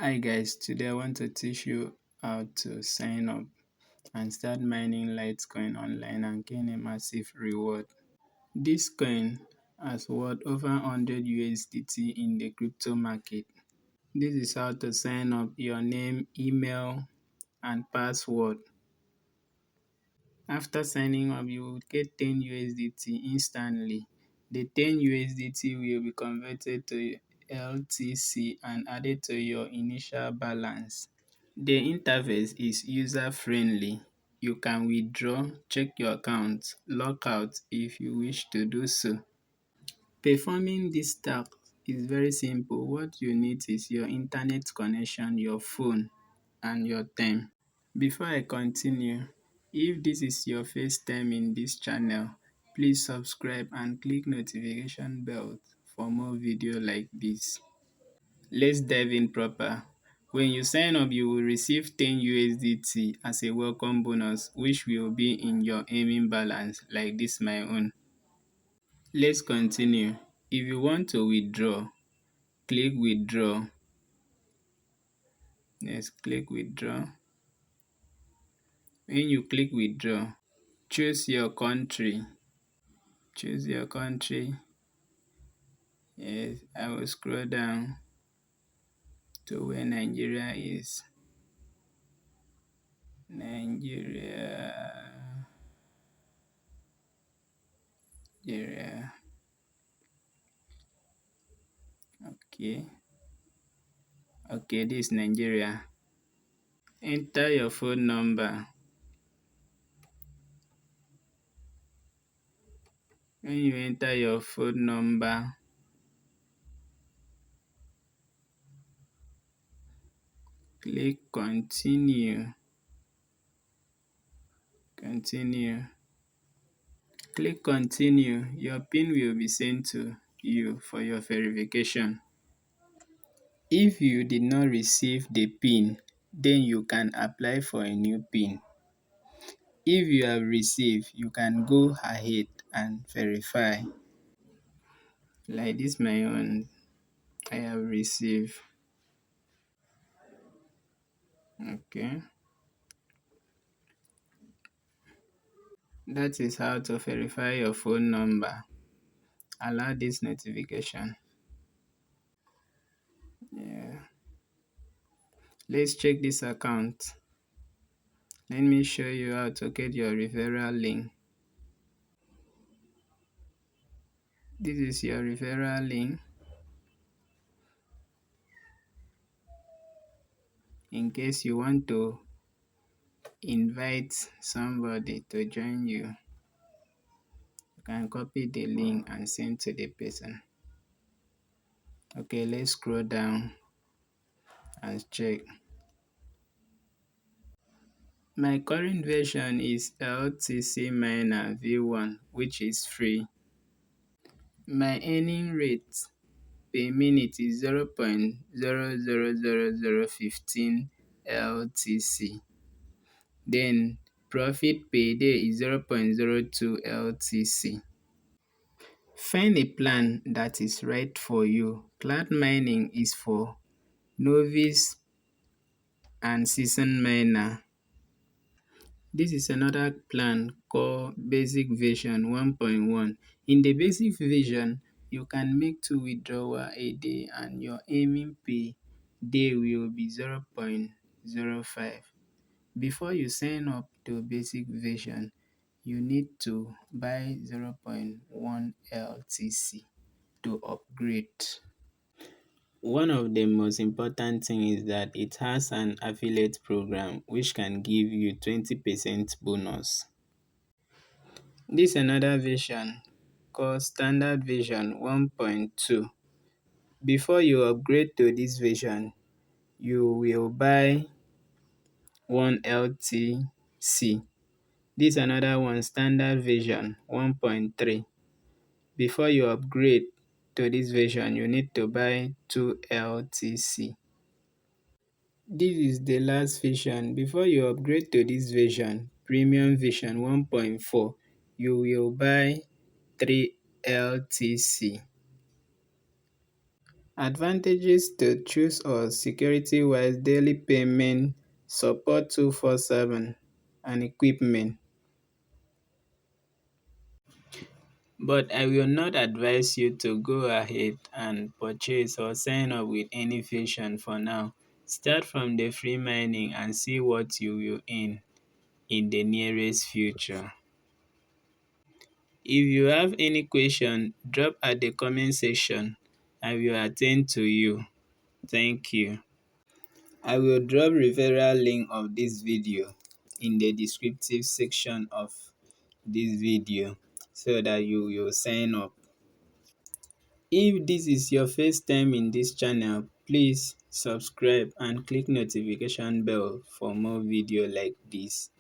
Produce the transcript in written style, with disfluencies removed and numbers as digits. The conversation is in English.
Hi guys, today I want to teach you how to sign up and start mining Litecoin online and gain a massive reward. This coin has worth over 100 USDT in the crypto market. This is how to sign up: your name, email, and password. After signing up, you will get 10 USDT instantly. The 10 USDT will be converted to LTC and added to your initial balance. The interface is user-friendly. You can withdraw, check your account, log out if you wish to do so. Performing this task is very simple. What you need is your internet connection, your phone, and your time. Before I continue, if this is your first time in this channel, please subscribe and click notification bell for more videos like this. Let's dive in proper. When you sign up, you will receive 10 USDT as a welcome bonus, which will be in your earning balance like this my own. Let's continue. If you want to withdraw, click withdraw. Yes, click withdraw. When you click withdraw, choose your country. Choose your country. Yes, I will scroll down to where Nigeria is. Nigeria. Nigeria. Okay. Okay, this is Nigeria. Enter your phone number. When you enter your phone number, click continue. Continue. Click continue. Your PIN will be sent to you for your verification. If you did not receive the PIN, then you can apply for a new PIN. If you have received, you can go ahead and verify. Like this my own, I have received. Okay. That is how to verify your phone number. Allow this notification. Yeah. Let's check this account. Let me show you how to get your referral link. This is your referral link. In case you want to invite somebody to join you, you can copy the link and send to the person. Okay, let's scroll down and check. My current version is LTC Miner V1, which is free. My earning rate per minute is 0.000015 LTC. Then profit per day is 0.02 LTC. Find a plan that is right for you. Cloud mining is for novice and seasoned miner. This is another plan called Basic Version 1.1. In the Basic Version, you can make 2 withdrawals a day and your aiming pay day will be 0.05. Before you sign up to Basic Version, you need to buy 0.1 LTC to upgrade. One of the most important things is that it has an affiliate program which can give you 20% bonus. This is another version called Standard Version 1.2. Before you upgrade to this version, you will buy 1 LTC. This is another one, Standard Version 1.3. Before you upgrade to this version, you need to buy 2 LTC. This is the last version. Before you upgrade to this version, Premium Version 1.4, you will buy 3 LTC. Advantages to choose or security-wise daily payment, support 247 and equipment. But I will not advise you to go ahead and purchase or sign up with any version for now. Start from the free mining and see what you will earn in the nearest future. If you have any question, drop at the comment section. I will attend to you. Thank you. I will drop referral link of this video in the descriptive section of this video so that you will sign up. If this is your first time in this channel, please subscribe and click notification bell for more video like this.